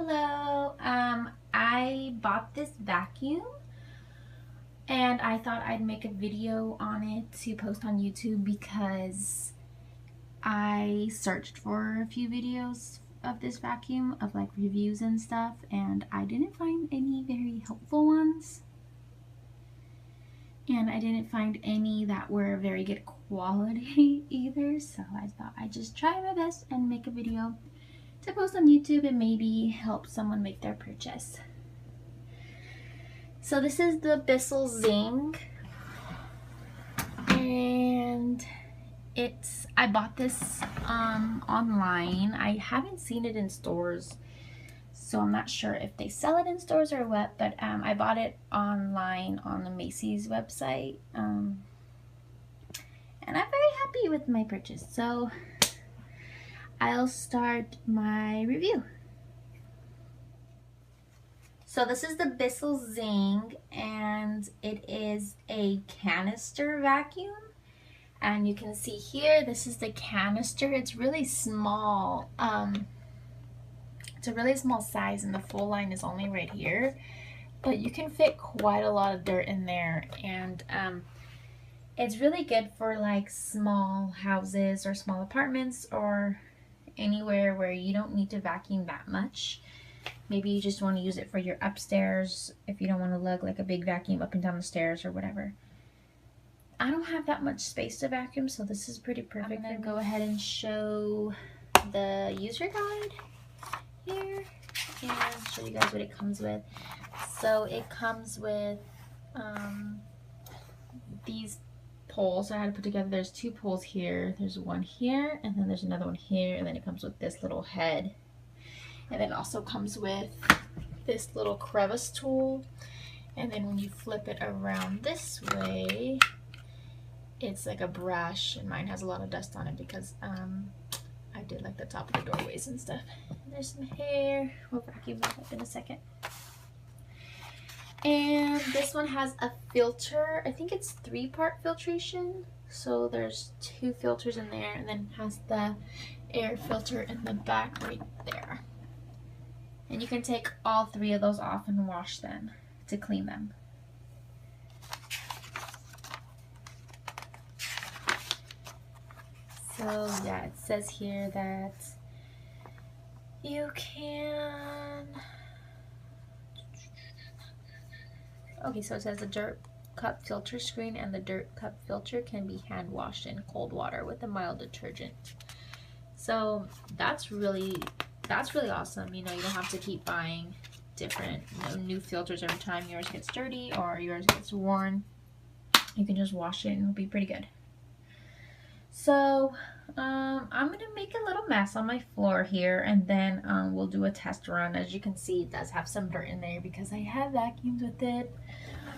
Hello. I bought this vacuum and I thought I'd make a video on it to post on YouTube because I searched for a few videos of this vacuum of like reviews and stuff, and I didn't find any very helpful ones. And I didn't find any that were very good quality either, so I thought I'd just try my best and make a video to post on YouTube and maybe help someone make their purchase. So this is the BISSELL Zing, and I bought this online. I haven't seen it in stores, so I'm not sure if they sell it in stores or what, but I bought it online on the Macy's website, and I'm very happy with my purchase. So I'll start my review. So this is the BISSELL Zing, and it is a canister vacuum. And you can see here, this is the canister. It's really small. It's a really small size, and the full line is only right here. But you can fit quite a lot of dirt in there, and it's really good for like small houses or small apartments or anywhere where you don't need to vacuum that much. Maybe you just want to use it for your upstairs if you don't want to lug like a big vacuum up and down the stairs or whatever. I don't have that much space to vacuum, so this is pretty perfect. I'm going to go ahead and show the user guide here and show you guys what it comes with. So it comes with these poles I had to put together. There's two poles here. There's one here, and then there's another one here, and then it comes with this little head. And then it also comes with this little crevice tool. And then when you flip it around this way, it's like a brush, and mine has a lot of dust on it because I did like the top of the doorways and stuff. And there's some hair. We'll vacuum that up in a second. And this one has a filter. I think it's 3-part filtration. So there's 2 filters in there, and then it has the air filter in the back right there. And you can take all 3 of those off and wash them to clean them. So yeah, it says here that you can... Okay, so it says the dirt cup filter screen and the dirt cup filter can be hand washed in cold water with a mild detergent. So that's really awesome. You know, you don't have to keep buying different new filters every time yours gets dirty or yours gets worn. You can just wash it and it'll be pretty good. So I'm gonna make a little mess on my floor here, and then we'll do a test run. As you can see, it does have some dirt in there because I have vacuumed with it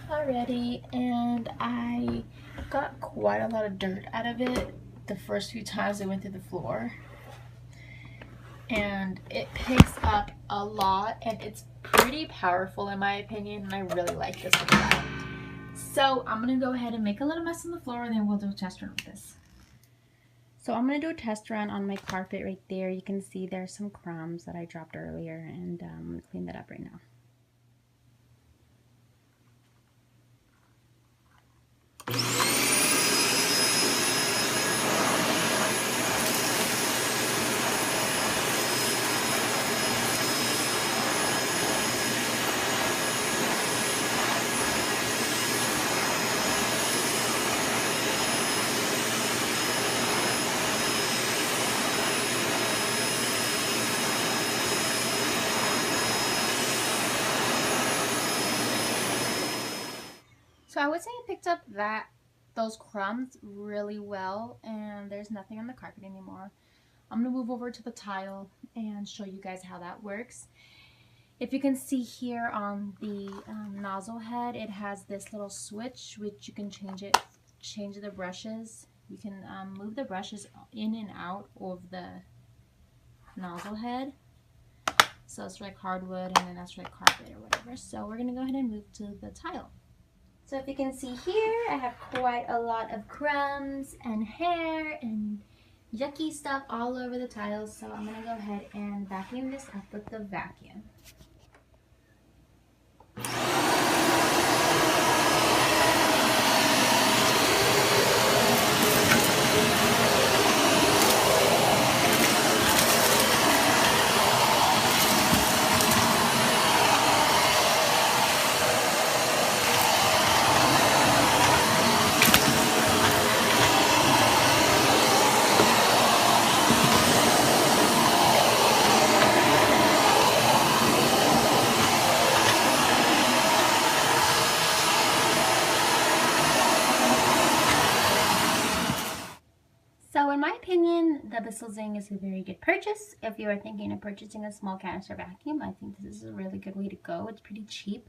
already, and I got quite a lot of dirt out of it the first few times I went through the floor. And it picks up a lot, and it's pretty powerful in my opinion, and I really like this one. So I'm gonna go ahead and make a little mess on the floor, and then we'll do a test run with this. So I'm going to do a test run on my carpet right there. You can see there's some crumbs that I dropped earlier, and I'm going to clean that up right now. So I would say I picked up those crumbs really well, and there's nothing on the carpet anymore. I'm going to move over to the tile and show you guys how that works. If you can see here on the nozzle head, it has this little switch which you can change the brushes. You can move the brushes in and out of the nozzle head. So it's like hardwood, and then that's like carpet or whatever. So we're going to go ahead and move to the tile. So if you can see here, I have quite a lot of crumbs and hair and yucky stuff all over the tiles, so I'm gonna go ahead and vacuum this up with the vacuum. So in my opinion, the BISSELL Zing is a very good purchase. If you are thinking of purchasing a small canister vacuum, I think this is a really good way to go. It's pretty cheap.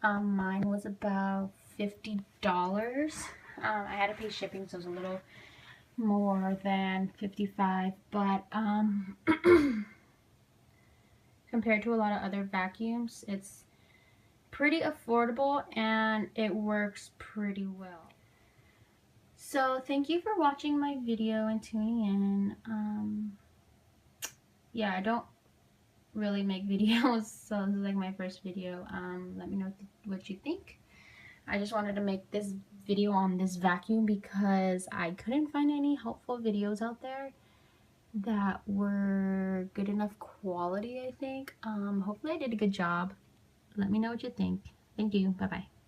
Mine was about $50. I had to pay shipping, so it was a little more than $55, but compared to a lot of other vacuums, it's pretty affordable and it works pretty well. So thank you for watching my video and tuning in. Yeah, I don't really make videos, so this is like my first video. Let me know what you think. I just wanted to make this video on this vacuum because I couldn't find any helpful videos out there that were good enough quality, I think. Hopefully I did a good job. Let me know what you think. Thank you. Bye-bye.